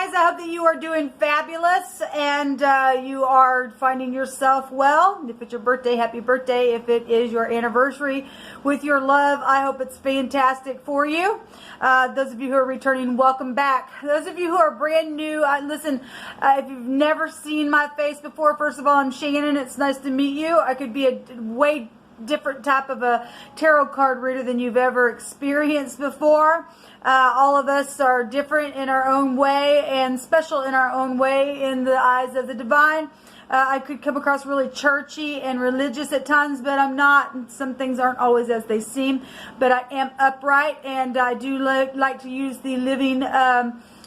guys, I hope that you are doing fabulous and you are finding yourself well. If it's your birthday, happy birthday. If it is your anniversary with your love, I hope it's fantastic for you. Those of you who are returning, welcome back. Those of you who are brand new, listen, if you've never seen my face before, first of all, I'm Shannon. It's nice to meet you. I could be a way different type of a tarot card reader than you've ever experienced before. All of us are different in our own way and special in our own way in the eyes of the divine. I could come across really churchy and religious at times, but I'm not. Some things aren't always as they seem, but I am upright, and I do like to use the living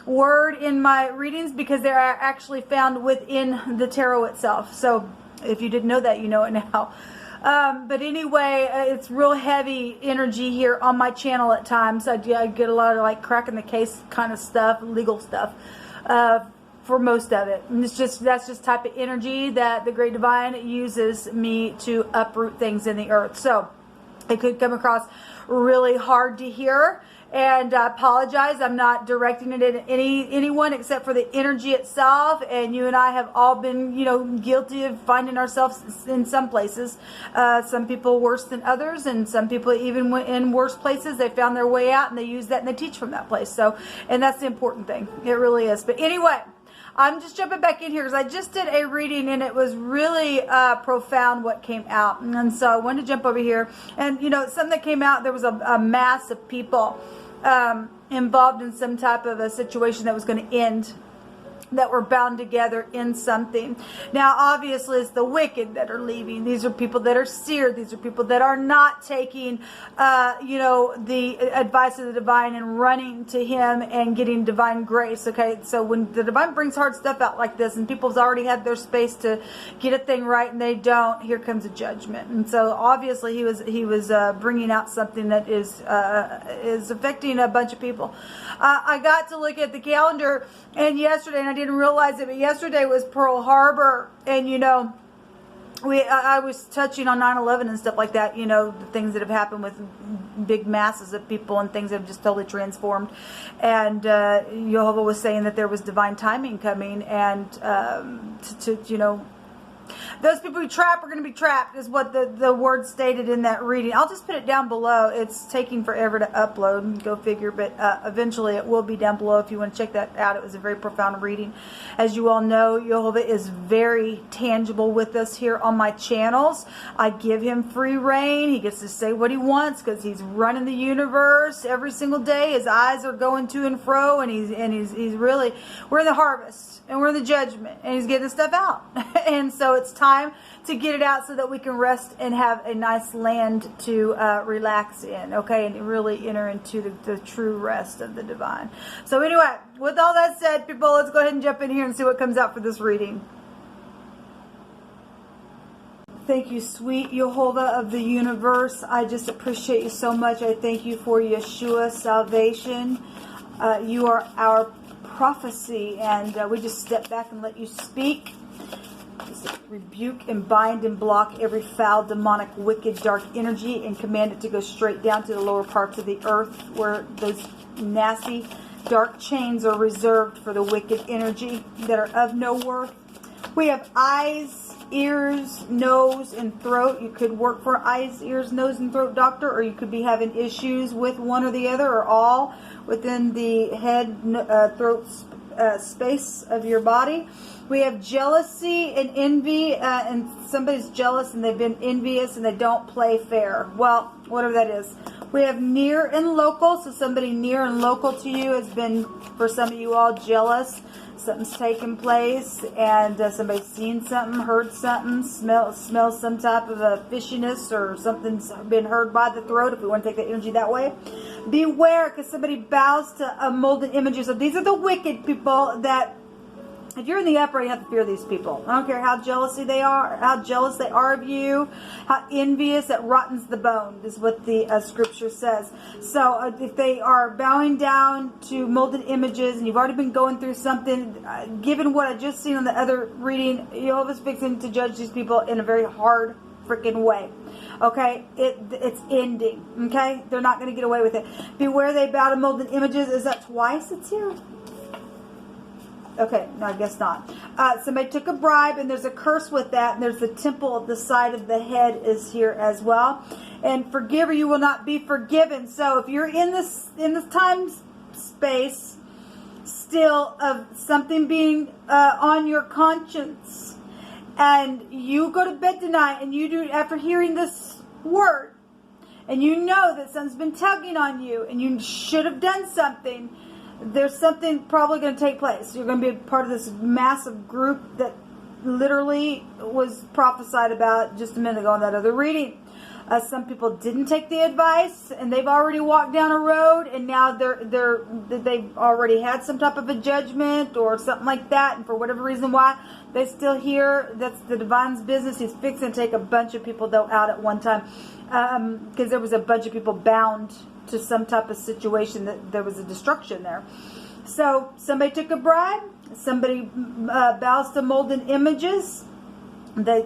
word in my readings because they are actually found within the tarot itself. So if you didn't know that, you know it now. But anyway, it's real heavy energy here on my channel at times. I get a lot of like cracking the case kind of stuff, legal stuff, for most of it. And that's just type of energy that the Great Divine uses me to uproot things in the earth. So it could come across really hard to hear. And I apologize. I'm not directing it at anyone except for the energy itself. And you and I have all been, guilty of finding ourselves in some places. Some people worse than others, and some people even went in worse places. They found their way out, and they use that, and they teach from that place. So, and that's the important thing. It really is. But anyway, I'm just jumping back in here because I just did a reading and it was really profound what came out. And so I wanted to jump over here. And, something that came out, there was a mass of people involved in some type of a situation that was going to end, that were bound together in something. Now, obviously, it's the wicked that are leaving. These are people that are seared. These are people that are not taking, the advice of the divine and running to him and getting divine grace. Okay, so when the divine brings hard stuff out like this, and people's already had their space to get a thing right, and they don't, here comes a judgment. And so, obviously, he was bringing out something that is affecting a bunch of people. I got to look at the calendar, and yesterday, and I didn't realize it, but yesterday was Pearl Harbor, and I was touching on 9/11 and stuff like that, the things that have happened with big masses of people and things that have just totally transformed. And Jehovah was saying that there was divine timing coming, and those people who trap are going to be trapped, is what the word stated in that reading. I'll just put it down below. It's taking forever to upload, go figure, but eventually it will be down below if you want to check that out. It was a very profound reading. As you all know, Jehovah is very tangible with us here on my channels. I give him free reign. He gets to say what he wants because he's running the universe every single day. His eyes are going to and fro, and he's really, we're in the harvest and we're in the judgment, and he's getting stuff out. And so it's time to get it out so that we can rest and have a nice land to relax in, okay, and really enter into the true rest of the divine. So anyway, with all that said, people, let's go ahead and jump in here and see what comes out for this reading. Thank you, sweet Jehovah of the universe. I just appreciate you so much. I thank you for Yeshua salvation. You are our prophecy, and we just step back and let you speak. Just rebuke and bind and block every foul, demonic, wicked, dark energy, and command it to go straight down to the lower parts of the earth where those nasty, dark chains are reserved for the wicked energy that are of no worth. We have eyes, ears, nose, and throat. You could work for eyes, ears, nose, and throat doctor, or you could be having issues with one or the other or all within the head, throat space of your body. We have jealousy and envy, and somebody's jealous and they've been envious and they don't play fair. Well, whatever that is. We have near and local, so somebody near and local to you has been, for some of you all, jealous. Something's taken place, and somebody's seen something, heard something, smells some type of a fishiness, or something's been heard by the throat, if we want to take the energy that way. Beware, because somebody bows to molded images. So these are the wicked people that, if you're in the upper, you have to fear these people. I don't care how jealous they are of you, how envious, that rottens the bone, is what the scripture says. So if they are bowing down to molded images, and you've already been going through something, given what I just seen on the other reading, Jehovah's fixing to judge these people in a very hard freaking way. Okay, it's ending. Okay, they're not going to get away with it. Beware, they bow to molded images. Is that twice it's here? Okay, no, I guess not. Somebody took a bribe, and there's a curse with that. And there's the temple at the side of the head is here as well. And forgive or you will not be forgiven. So if you're in this time space still of something being on your conscience, and you go to bed tonight and you do, after hearing this word, and you know that something's been tugging on you and you should have done something, there's something probably going to take place. You're going to be a part of this massive group that literally was prophesied about just a minute ago in that other reading. Some people didn't take the advice, and they've already walked down a road, and now they've already had some type of a judgment or something like that, and for whatever reason why they still here. That's the divine's business. He's fixing to take a bunch of people though out at one time, because there was a bunch of people bound to some type of situation that there was a destruction there. So somebody took a bribe. Somebody bows to molten images.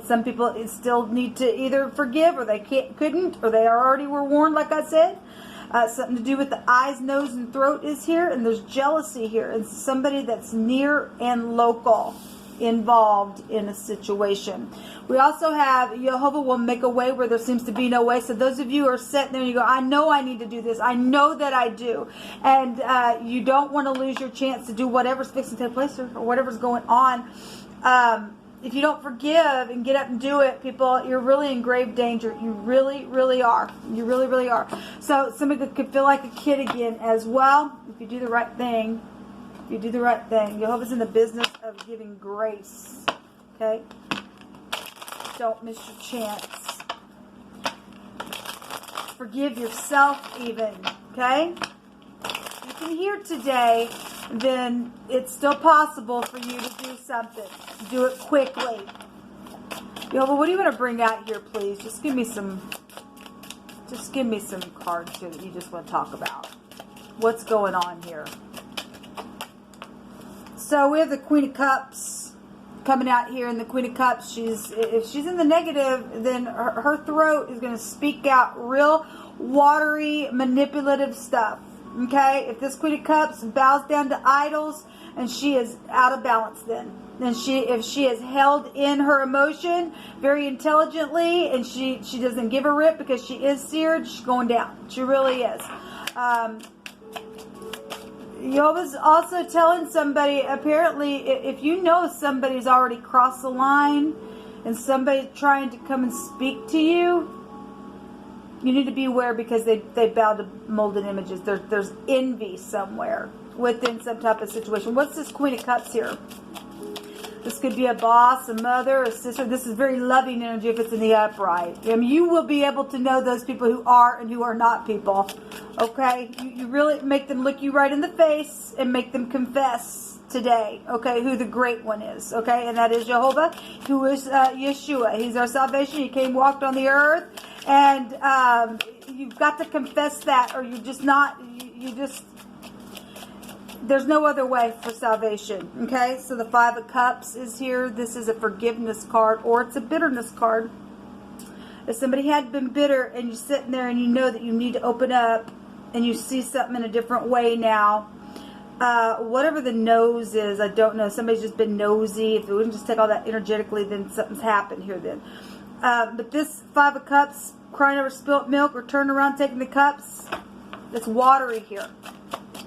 Some people still need to either forgive, or they couldn't, or they already were warned, like I said. Something to do with the eyes, nose, and throat is here, and there's jealousy here. And somebody that's near and local involved in a situation. We also have Jehovah will make a way where there seems to be no way. So those of you who are sitting there and you go, I know I need to do this. I know that I do. And you don't want to lose your chance to do whatever's fixing to take place or whatever's going on. If you don't forgive and get up and do it, people, you're really in grave danger. You really, really are. You really, really are. So somebody could feel like a kid again as well if you do the right thing. If you do the right thing. Jehovah's in the business of giving grace. Okay? Don't miss your chance. Forgive yourself even. Okay? If you can hear today, then it's still possible for you to do something. Do it quickly. Jehovah, what do you want to bring out here, please? Just give me some cards here that you just want to talk about. What's going on here? So we have the Queen of Cups coming out here, and the Queen of Cups, if she's in the negative, then her throat is going to speak out real watery, manipulative stuff. Okay, if this Queen of Cups bows down to idols, and she is out of balance, then if she is held in her emotion very intelligently, and she doesn't give a rip because she is seared, she's going down. She really is. Jehovah's also telling somebody, apparently, if you know somebody's already crossed the line and somebody's trying to come and speak to you, you need to be aware, because they bow to molded images. There's envy somewhere within some type of situation. What's this Queen of Cups here? This could be a boss, a mother, a sister. This is very loving energy if it's in the upright. I mean, you will be able to know those people who are and who are not people. Okay? You really make them look you right in the face and make them confess today, okay, who the great one is, okay? And that is Jehovah, who is Yeshua. He's our salvation. He came, walked on the earth. And you've got to confess that, or you're just not, there's no other way for salvation, okay? So the Five of Cups is here. This is a forgiveness card, or it's a bitterness card. If somebody had been bitter, and you're sitting there and you know that you need to open up, and you see something in a different way now, whatever the nose is, I don't know. Somebody's just been nosy. If we wouldn't just take all that energetically, then something's happened here then. But this Five of Cups, crying over spilt milk, or turning around taking the cups, it's watery here.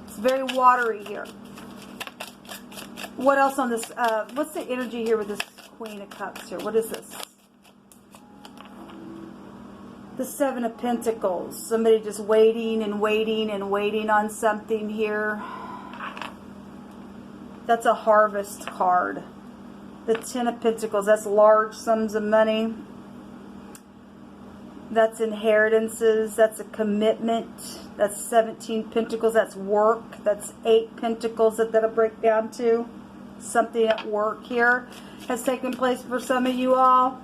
It's very watery here. What else on this? What's the energy here with this Queen of Cups here? What is this? The Seven of Pentacles. Somebody just waiting and waiting and waiting on something here. That's a harvest card. The Ten of Pentacles, that's large sums of money. That's inheritances. That's a commitment. That's 17 Pentacles. That's work. That's 8 Pentacles that'll break down to. Something at work here has taken place for some of you all.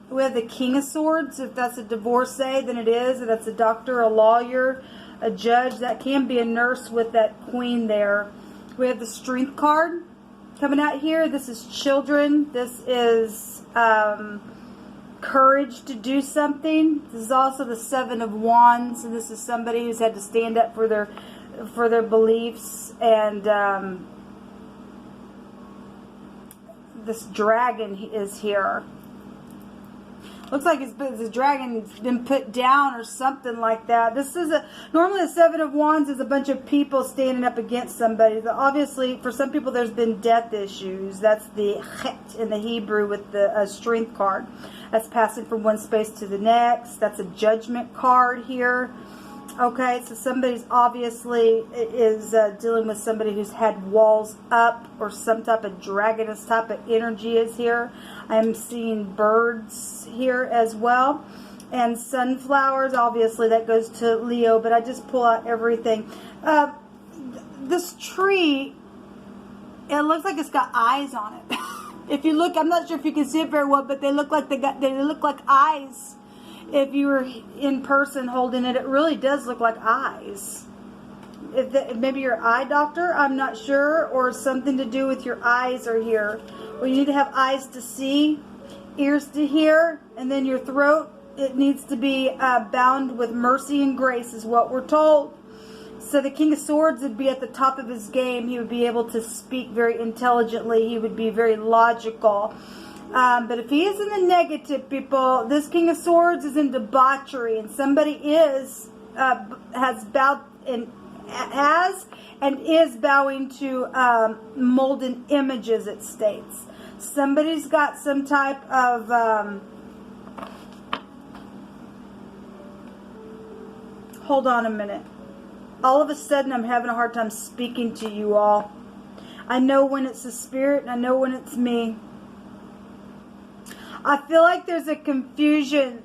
We have the King of Swords. If that's a divorcee, then it is. If that's a doctor, a lawyer, a judge. That can be a nurse with that queen there. We have the Strength card coming out here. This is children. This is courage to do something. This is also the Seven of Wands. And this is somebody who's had to stand up for for their beliefs. And this dragon is here. Looks like the dragon's been put down or something like that. This is normally the Seven of Wands is a bunch of people standing up against somebody. Obviously, for some people, there's been death issues. That's the chet in the Hebrew with the strength card. That's passing from one space to the next. That's a judgment card here. Okay, so somebody's obviously is dealing with somebody who's had walls up, or some type of dragoness type of energy is here. I'm seeing birds here as well, and sunflowers. Obviously that goes to Leo, but I just pull out everything. This tree, it looks like it's got eyes on it. If you look, I'm not sure if you can see it very well, but they look like they look like eyes. If you were in person holding it, it really does look like eyes. Maybe your eye doctor, I'm not sure, or something to do with your eyes are here. Well, you need to have eyes to see, ears to hear, and then your throat, it needs to be bound with mercy and grace is what we're told. So the King of Swords would be at the top of his game. He would be able to speak very intelligently. He would be very logical. But if he is in the negative, people, this King of Swords is in debauchery, and somebody has bowed and is bowing to molten images, it states. Somebody's got some type of hold on a minute. All of a sudden I'm having a hard time speaking to you all. I know when it's the spirit, and I know when it's me. I feel like there's a confusion.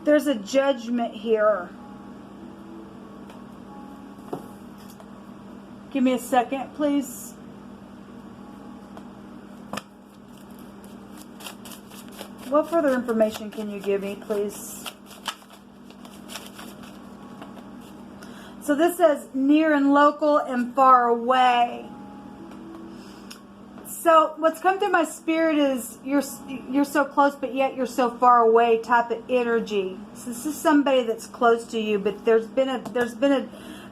There's a judgment here. Give me a second, please. What further information can you give me, please? So this says near and local and far away. So what's come through my spirit is you're so close, but yet you're so far away type of energy. So this is somebody that's close to you, but there's been a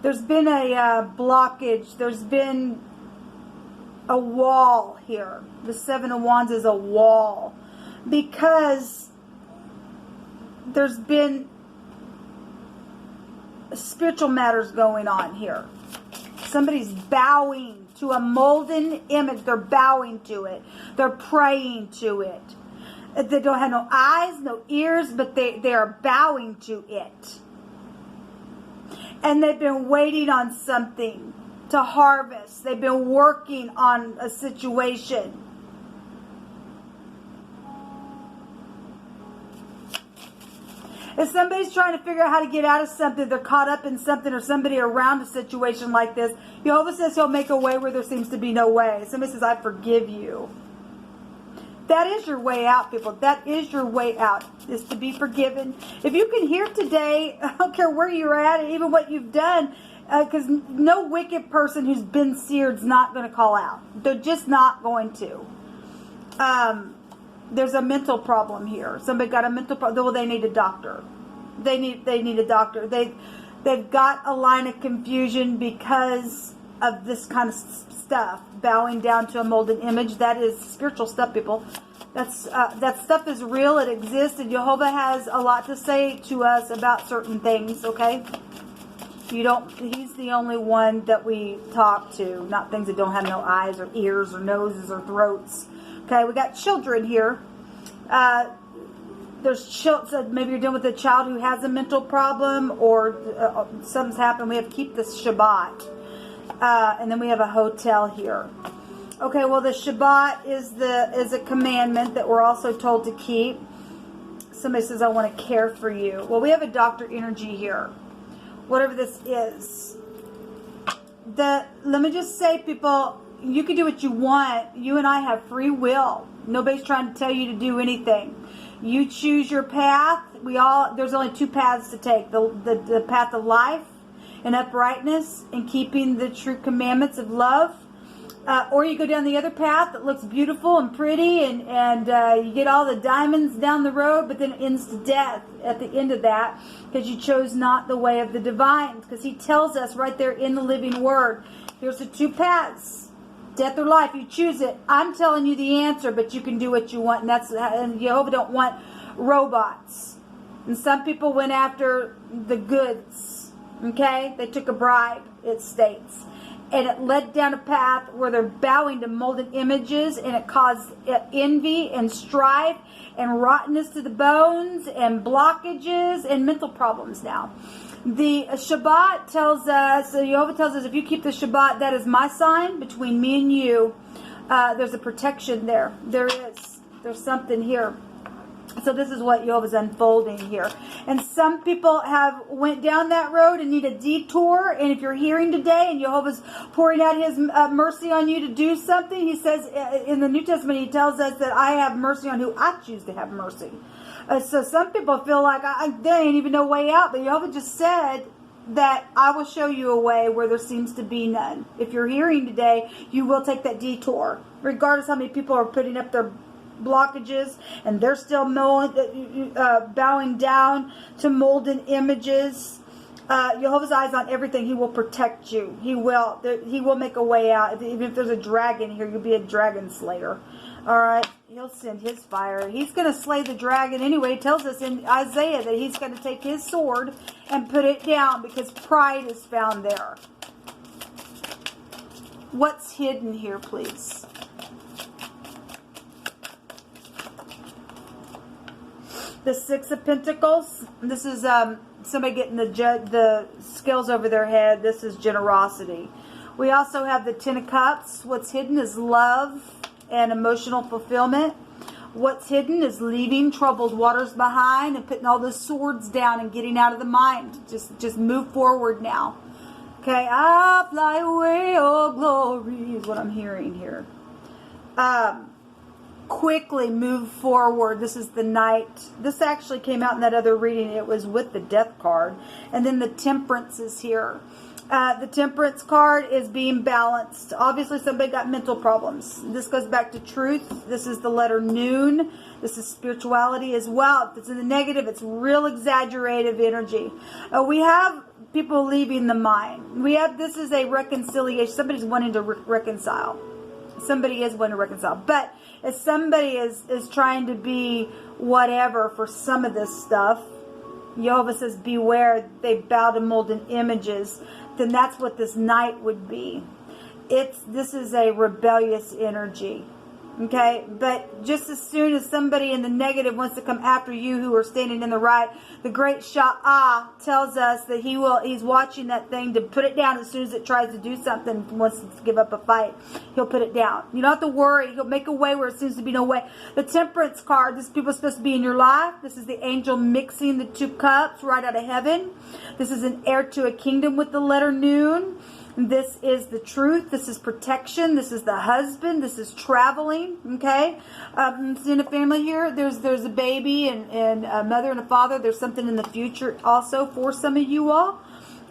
blockage. There's been a wall here. The Seven of Wands is a wall because there's been spiritual matters going on here. Somebody's bowing to a molten image. They're bowing to it. They're praying to it. They don't have no eyes, no ears, but they are bowing to it. And they've been waiting on something to harvest. They've been working on a situation. If somebody's trying to figure out how to get out of something, they're caught up in something, or somebody around a situation like this, Jehovah says he'll make a way where there seems to be no way. Somebody says, I forgive you. That is your way out, people. That is your way out, is to be forgiven. If you can hear today, I don't care where you're at, and even what you've done, because no wicked person who's been seared is not going to call out. They're just not going to. There's a mental problem here. Somebody got a mental problem. Well, they need a doctor. They need a doctor. They've got a line of confusion because of this kind of stuff. Bowing down to a molten image. That is spiritual stuff, people. That stuff is real. It exists, and Jehovah has a lot to say to us about certain things. Okay. He's the only one that we talk to, not things that don't have no eyes or ears or noses or throats. Okay, we got children here. There's children. So maybe you're dealing with a child who has a mental problem, or something's happened. We have to keep this Shabbat, and then we have a hotel here. Okay, well the Shabbat is a commandment that we're also told to keep. Somebody says, "I want to care for you." Well, we have a doctor energy here. Whatever this is, let me just say, people. You can do what you want. You and I have free will. Nobody's trying to tell you to do anything. You choose your path. There's only two paths to take. The path of life and uprightness and keeping the true commandments of love, Or you go down the other path that looks beautiful and pretty, and you get all the diamonds down the road, but then it ends to death at the end of that because you chose not the way of the divine. Because he tells us right there in the living word, here's the two paths, death or life. You choose it. I'm telling you the answer, but you can do what you want. And Jehovah don't want robots. And some people went after the goods. Okay? They took a bribe, it states. And it led down a path where they're bowing to molded images, and it caused envy and strife and rottenness to the bones and blockages and mental problems now. The Shabbat tells us, Jehovah tells us, if you keep the Shabbat, that is my sign between me and you. There's a protection there. There's something here. So this is what Jehovah's unfolding here. And some people have went down that road and need a detour. And if you're hearing today and Jehovah's pouring out his mercy on you to do something, he says in the New Testament, he tells us that I have mercy on who I choose to have mercy. So some people feel like there ain't even no way out. But Jehovah just said that I will show you a way where there seems to be none. If you're hearing today, you will take that detour. Regardless how many people are putting up their blockages and they're still bowing down to molten images. Jehovah's eyes on everything. He will protect you. He will make a way out. Even if there's a dragon here, you'll be a dragon slayer. All right. He'll send his fire. He's going to slay the dragon anyway. He tells us in Isaiah that he's going to take his sword and put it down because pride is found there. What's hidden here, please? The Six of Pentacles. This is somebody getting the scales over their head. This is generosity. We also have the Ten of Cups. What's hidden is love and emotional fulfillment. What's hidden is leaving troubled waters behind and putting all the swords down and getting out of the mind. Just move forward now. Okay, I fly away, oh glory, is what I'm hearing here. Quickly move forward. This is the Knight. This actually came out in that other reading. It was with the Death card. And then the Temperance is here. The Temperance card is being balanced. Obviously, somebody got mental problems. This goes back to truth. This is the letter Noon. This is spirituality as well. If it's in the negative, it's real exaggerative energy. We have people leaving the mind. This is a reconciliation. Somebody's wanting to reconcile. Somebody is wanting to reconcile. But if somebody is trying to be whatever for some of this stuff, Jehovah says, beware, they bow to molten images, then that's what this Knight would be. This is a rebellious energy. Okay, but just as soon as somebody in the negative wants to come after you who are standing in the right, the great Sha'ah tells us that he's watching that thing to put it down as soon as it tries to do something, wants to give up a fight. He'll put it down. You don't have to worry. He'll make a way where it seems to be no way. The Temperance card, this people are supposed to be in your life. This is the angel mixing the two cups right out of heaven. This is an heir to a kingdom with the letter Noon. This is the truth. This is protection. This is the husband. This is traveling. Okay, in a family here, there's a baby and a mother and a father. There's something in the future also for some of you all.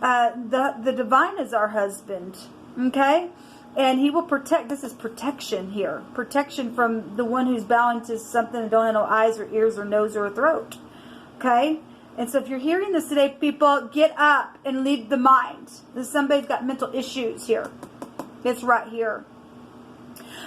The divine is our husband. Okay, and he will protect. This is protection here. Protection from the one who's bowing to something that don't have no eyes or ears or nose or a throat. Okay. And so if you're hearing this today, people, get up and leave the mind. Somebody's got mental issues here. It's right here.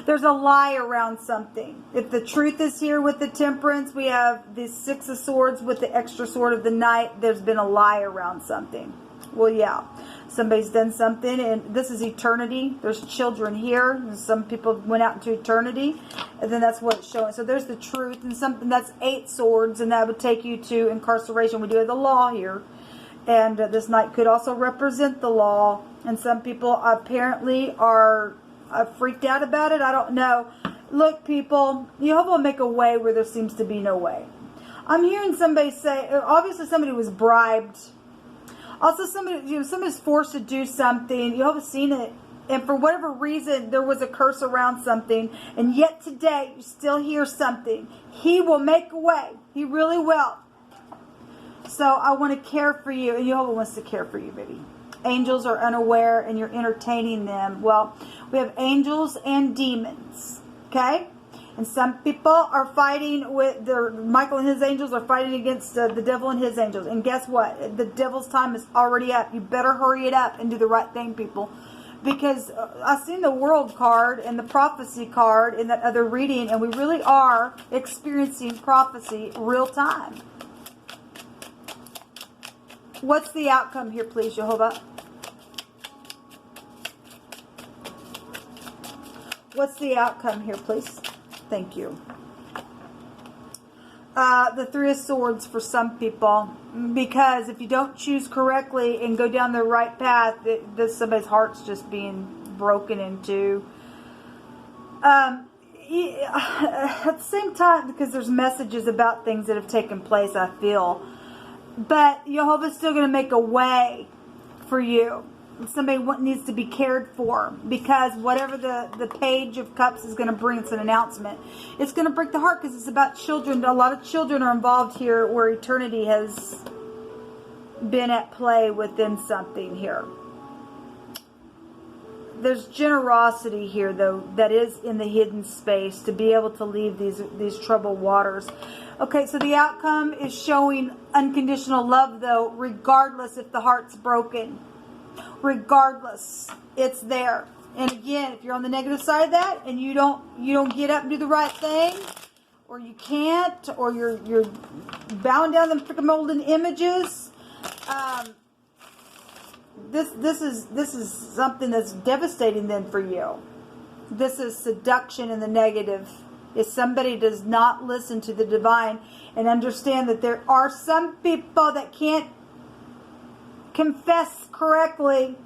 There's a lie around something. If the truth is here with the Temperance, we have the Six of Swords with the extra sword of the Knight. There's been a lie around something. Well, yeah. Somebody's done something, and this is eternity. There's children here. And some people went out into eternity, and then that's what it's showing. So there's the truth, and something that's 8 swords, and that would take you to incarceration. We do have the law here, and this Knight could also represent the law. And some people apparently are freaked out about it. I don't know. Look, people, Jehovah will make a way where there seems to be no way. I'm hearing somebody say, obviously somebody was bribed. Also, somebody's forced to do something. Jehovah's seen it. And for whatever reason, there was a curse around something. And yet today, you still hear something. He will make a way. He really will. So I want to care for you. And Jehovah wants to care for you, baby. Angels are unaware and you're entertaining them. Well, We have angels and demons. Okay? And some people are fighting with Michael and his angels are fighting against the devil and his angels. And guess what? The devil's time is already up. You better hurry it up and do the right thing, people. Because I've seen the world card and the prophecy card in that other reading, and we really are experiencing prophecy real time. What's the outcome here, please, Jehovah? What's the outcome here, please? Thank you. The Three of Swords for some people. Because if you don't choose correctly and go down the right path, somebody's heart's just being broken into. At the same time, because there's messages about things that have taken place, I feel. But Jehovah's still going to make a way for you. Somebody needs to be cared for, because whatever the Page of Cups is going to bring, it's an announcement. It's going to break the heart because it's about children. A lot of children are involved here where eternity has been at play within something here. There's generosity here, though, that is in the hidden space to be able to leave these troubled waters. Okay, so the outcome is showing unconditional love, though, regardless if the heart's broken. Regardless, it's there. And again, if you're on the negative side of that and you don't get up and do the right thing, or you can't, or you're bowing down them freaking molten images, this is something that's devastating then for you. This is seduction in the negative. If somebody does not listen to the divine and understand that there are some people that can't confess correctly,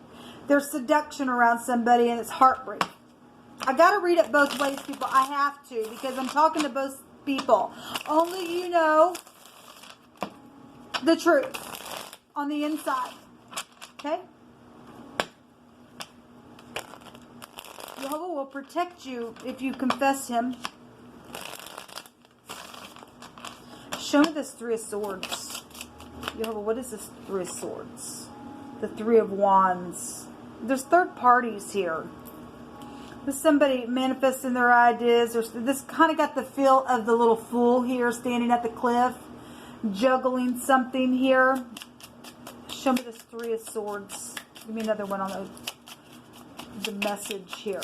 there's seduction around somebody, and it's heartbreak. I got to read it both ways, people. I have to, because I'm talking to both people. Only you know the truth on the inside. Okay? Jehovah will protect you if you confess him. Show me this Three of Swords. Jehovah, what is this Three of Swords? The Three of Wands. There's third parties here. There's somebody manifesting their ideas. This kind of got the feel of the little fool here standing at the cliff, juggling something here. Show me this Three of Swords. Give me another one on the message here.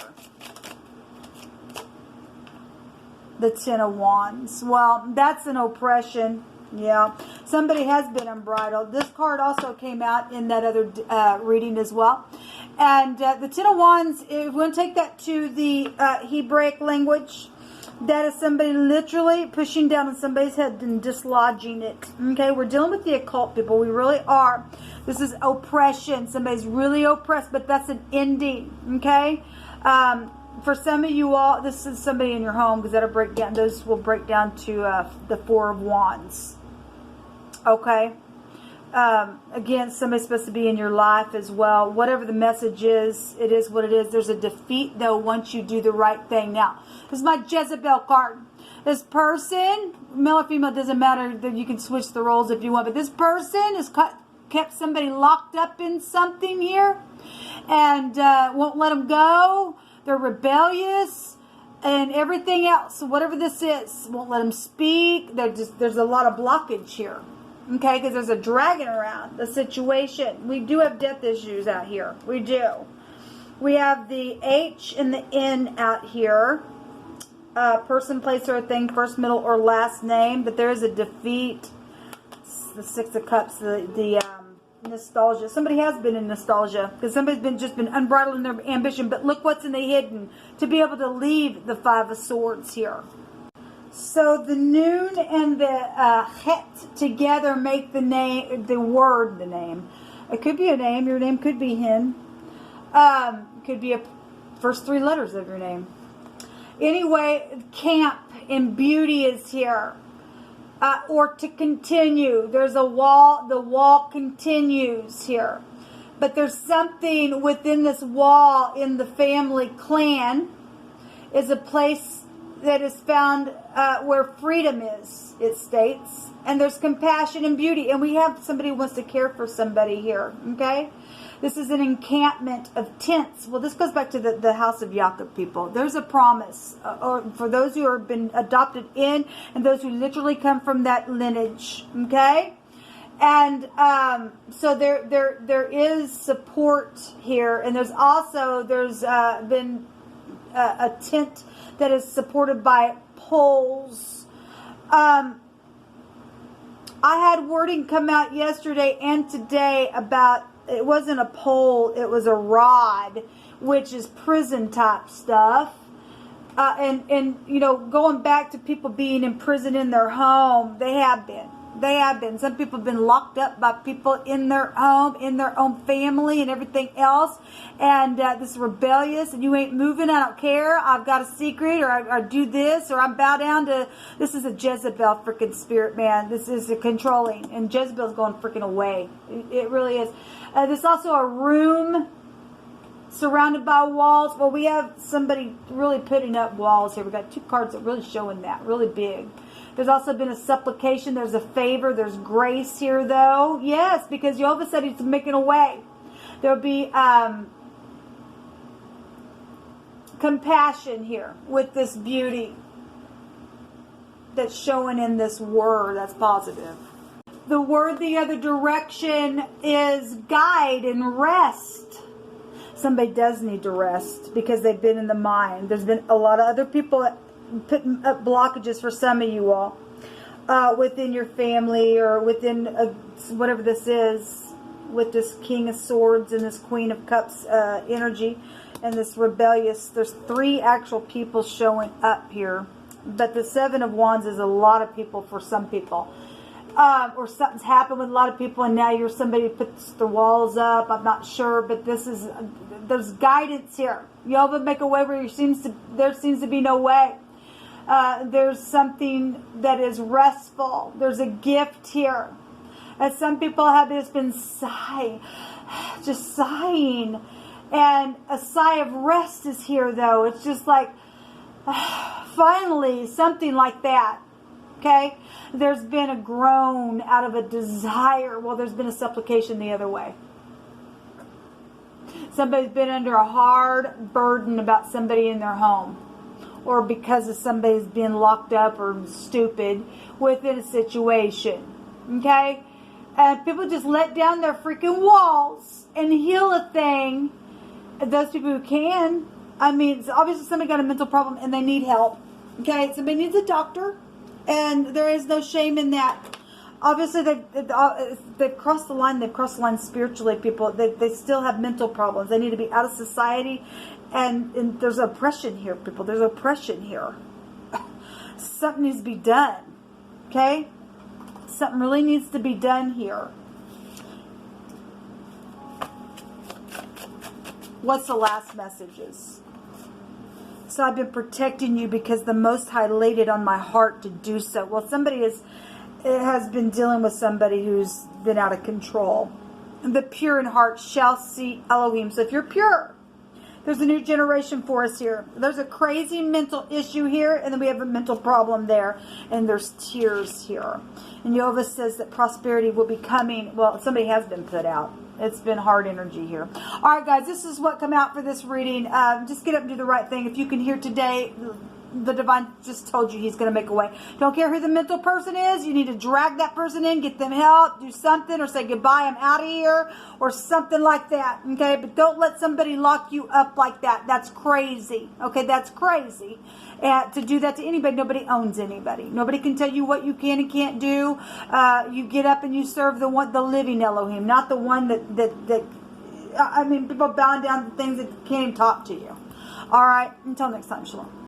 The Ten of Wands. Well, that's an oppression. Yeah. Somebody has been unbridled. This card also came out in that other reading as well. And the Ten of Wands, if we want to take that to the Hebraic language, that is somebody literally pushing down on somebody's head and dislodging it. Okay, we're dealing with the occult, people. We really are. This is oppression. Somebody's really oppressed, but that's an ending. Okay? For some of you all, this is somebody in your home, because that'll break down. Those will break down to the Four of Wands. Okay. Again, somebody's supposed to be in your life as well. Whatever the message is, it is what it is. There's a defeat, though, once you do the right thing. Now, this is my Jezebel card. This person, male or female, doesn't matter. You can switch the roles if you want. But this person has kept somebody locked up in something here and won't let them go. They're rebellious and everything else. So whatever this is, won't let them speak. There's a lot of blockage here. Okay, because there's a dragon around the situation. We do have death issues out here. We do. We have the H and the N out here. Person, place, or a thing, first, middle, or last name. But there is a defeat. The Six of Cups, the nostalgia. Somebody has been in nostalgia because somebody's just been unbridled in their ambition. But look what's in the hidden to be able to leave the Five of Swords here. So the noon and the het together make the name, the name. It could be a name. Your name could be Hin. Could be first three letters of your name. Anyway, camp and beauty is here. Or to continue. There's a wall. The wall continues here. But there's something within this wall in the family clan is a place that is found where freedom is, it states. And there's compassion and beauty. And we have somebody who wants to care for somebody here. Okay? This is an encampment of tents. Well, this goes back to the house of Jacob people. There's a promise for those who have been adopted in and those who literally come from that lineage. Okay? And so there is support here. And there's been a tent that is supported by poles. I had wording come out yesterday and today about, it wasn't a pole, it was a rod, which is prison type stuff. And you know, going back to people being in prison in their home, they have been. Some people have been locked up by people in their home, in their own family and everything else. And this is rebellious and you ain't moving. I don't care. I've got a secret, or I do this, or I bow down to, this is a Jezebel freaking spirit, man. This is a controlling. And Jezebel's going freaking away. It really is. There's also a room surrounded by walls. Well, we have somebody really putting up walls here. We've got two cards that really showing that. Really big. There's also been a supplication. There's a favor. There's grace here, though. Yes, because Jehovah said he's making a way. There'll be compassion here with this beauty that's showing in this word. That's positive. The word the other direction is guide and rest. Somebody does need to rest because they've been in the mind. There's been a lot of other people putting up blockages for some of you all within your family or within whatever this is, with this King of Swords and this Queen of Cups energy and this rebellious. There's 3 actual people showing up here, but the 7 of Wands is a lot of people for some people. Or something's happened with a lot of people and now you're somebody who puts the walls up. I'm not sure, but there's guidance here. Jehovah make a way where there seems to be no way. There's something that is restful. There's a gift here. And some people have just been sighing. And a sigh of rest is here, though. It's just like, finally, something like that. Okay? There's been a groan out of a desire. Well, there's been a supplication the other way. Somebody's been under a hard burden about somebody in their home, or because of somebody's being locked up or stupid within a situation. Okay? And people just let down their freaking walls and heal a thing. Those people who can. I mean, so obviously somebody got a mental problem and they need help. Okay? Somebody needs a doctor. And there is no shame in that. Obviously, they've crossed the line. They've crossed the line spiritually, people. They still have mental problems. They need to be out of society. And there's oppression here, people. There's oppression here. Something needs to be done. Okay? Something really needs to be done here. What's the last messages? So I've been protecting you because the Most High laid it on my heart to do so. Well, somebody has been dealing with somebody who's been out of control. The pure in heart shall see Elohim. So if you're pure, there's a new generation for us here. There's a crazy mental issue here, and then we have a mental problem there, and there's tears here. And Jehovah says that prosperity will be coming. Well, somebody has been put out. It's been hard energy here. All right, guys, this is what come out for this reading. Just get up and do the right thing. If you can hear today, the divine just told you he's going to make a way. Don't care who the mental person is. You need to drag that person in, get them help, do something, or say goodbye, I'm out of here, or something like that. Okay, but don't let somebody lock you up like that. That's crazy. Okay, that's crazy. To do that to anybody. Nobody owns anybody. Nobody can tell you what you can and can't do. You get up and you serve the living Elohim, not the one that I mean, people bowing down to things that can't even talk to you. All right, until next time, shalom.